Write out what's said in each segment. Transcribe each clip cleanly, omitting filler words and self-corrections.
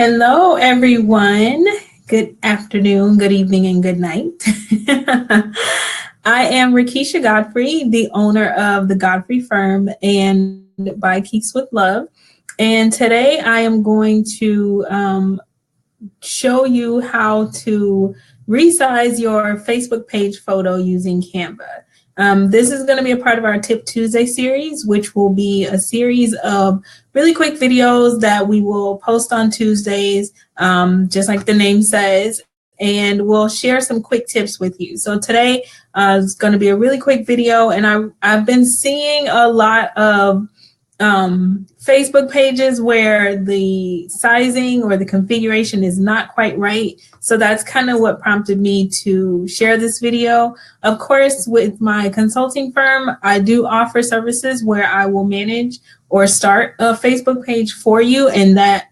Hello, everyone. Good afternoon, good evening, and good night. I am Keysha Godfrey, the owner of the Godfrey Firm and by Keys with Love. And today I am going to show you how to resize your Facebook page photo using Canva. This is going to be a part of our Tip Tuesday series, which will be a series of really quick videos that we will post on Tuesdays, just like the name says, and we'll share some quick tips with you. So today is going to be a really quick video, and I've been seeing a lot of Facebook pages where the sizing or the configuration is not quite right. So that's kind of what prompted me to share this video. Of course, with my consulting firm, I do offer services where I will manage or start a Facebook page for you, and that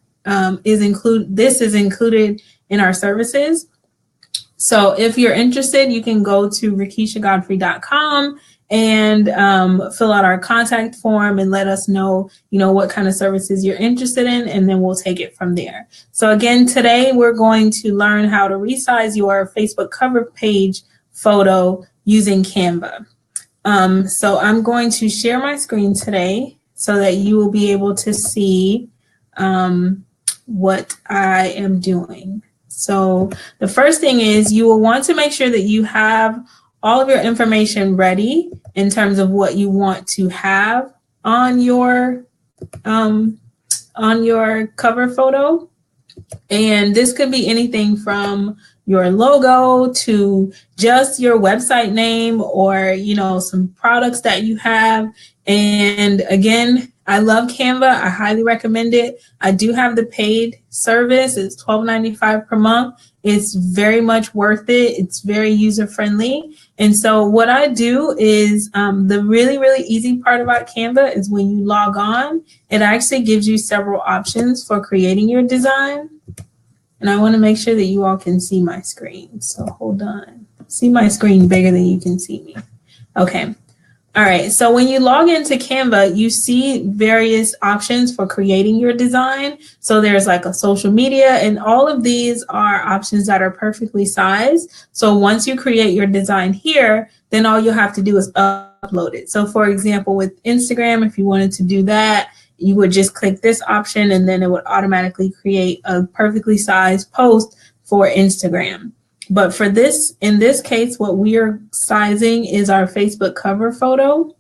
is included in our services. So if you're interested, you can go to RekishaGodfrey.com and fill out our contact form and let us know, what kind of services you're interested in, and then we'll take it from there. So again, today we're going to learn how to resize your Facebook cover page photo using Canva. So I'm going to share my screen today so that you will be able to see what I am doing. So the first thing is you will want to make sure that you have all of your information ready in terms of what you want to have on your cover photo. And this could be anything from your logo to just your website name or, some products that you have. And again, I love Canva. I highly recommend it. I do have the paid service. It's $12.95 per month. It's very much worth it. It's very user-friendly. And so what I do is the really, really easy part about Canva is when you log on, it actually gives you several options for creating your design. And I want to make sure that you all can see my screen. So hold on. See my screen bigger than you can see me. Okay. All right, so when you log into Canva, you see various options for creating your design. So there's like a social media, and all of these are options that are perfectly sized. So once you create your design here, then all you have to do is upload it. So for example, with Instagram, if you wanted to do that, you would just click this option and then it would automatically create a perfectly sized post for Instagram. But for this, in this case, what we are sizing is our Facebook cover photo.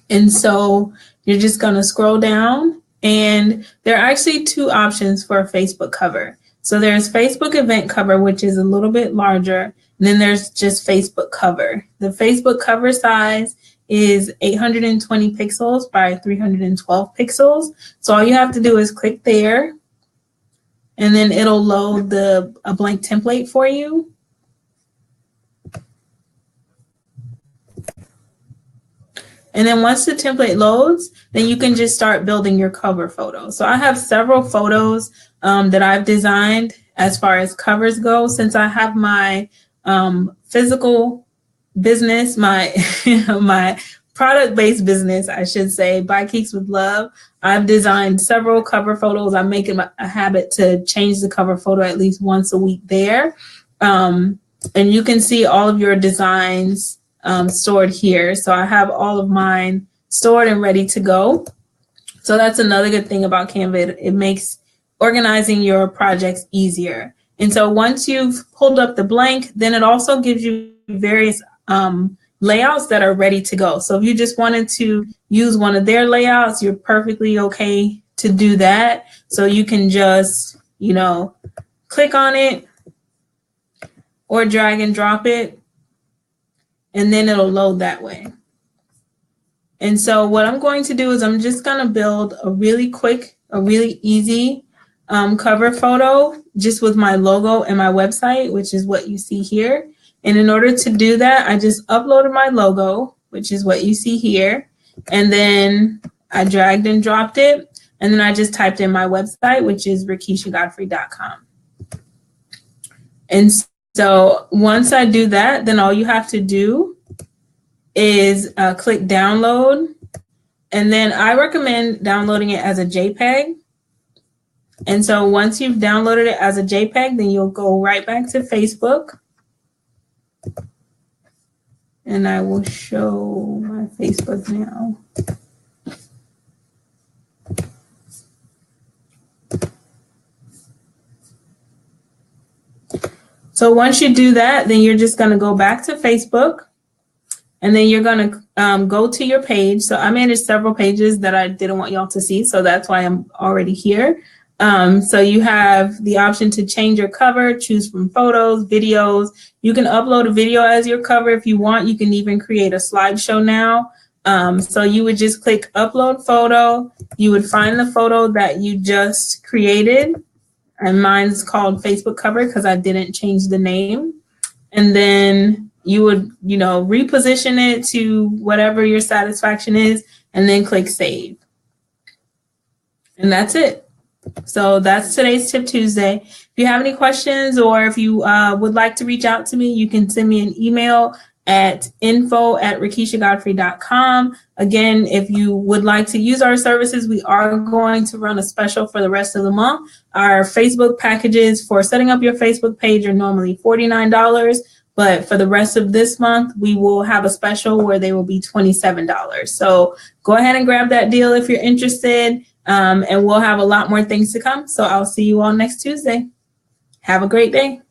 And so you're just going to scroll down, and there are actually two options for a Facebook cover. So there's Facebook event cover, which is a little bit larger. And then there's just Facebook cover. The Facebook cover size is 820 pixels by 312 pixels. So all you have to do is click there, and then it'll load a blank template for you. And then once the template loads, then you can just start building your cover photo. So I have several photos that I've designed as far as covers go. Since I have my physical business, my my product-based business, I should say, by Keys with Love, I've designed several cover photos. I make it a habit to change the cover photo at least once a week there. And you can see all of your designs stored here. So I have all of mine stored and ready to go. So that's another good thing about Canva. It makes organizing your projects easier. And so once you've pulled up the blank, then it also gives you various layouts that are ready to go. So if you just wanted to use one of their layouts, you're perfectly okay to do that. So you can just, click on it or drag and drop it, and then it'll load that way. And so what I'm going to do is I'm just going to build a really quick, a really easy cover photo just with my logo and my website, which is what you see here. And in order to do that, I just uploaded my logo, which is what you see here. And then I dragged and dropped it. And then I just typed in my website, which is RekishaGodfrey.com. And so once I do that, then all you have to do is click download. And then I recommend downloading it as a JPEG. And so once you've downloaded it as a JPEG, then you'll go right back to Facebook. And I will show my Facebook now. So once you do that, then you're just going to go back to Facebook, and then you're going to go to your page. So I managed several pages that I didn't want y'all to see, so that's why I'm already here. So you have the option to change your cover, choose from photos, videos. You can upload a video as your cover if you want. You can even create a slideshow now. So you would just click upload photo. You would find the photo that you just created. And mine's called Facebook cover because I didn't change the name. And then you would, reposition it to whatever your satisfaction is, and then click save. And that's it. So that's today's Tip Tuesday. If you have any questions, or if you would like to reach out to me, you can send me an email at info@RakeishaGodfrey.com. Again, if you would like to use our services, we are going to run a special for the rest of the month. Our Facebook packages for setting up your Facebook page are normally $49, but for the rest of this month, we will have a special where they will be $27. So go ahead and grab that deal if you're interested, and we'll have a lot more things to come. So I'll see you all next Tuesday. Have a great day.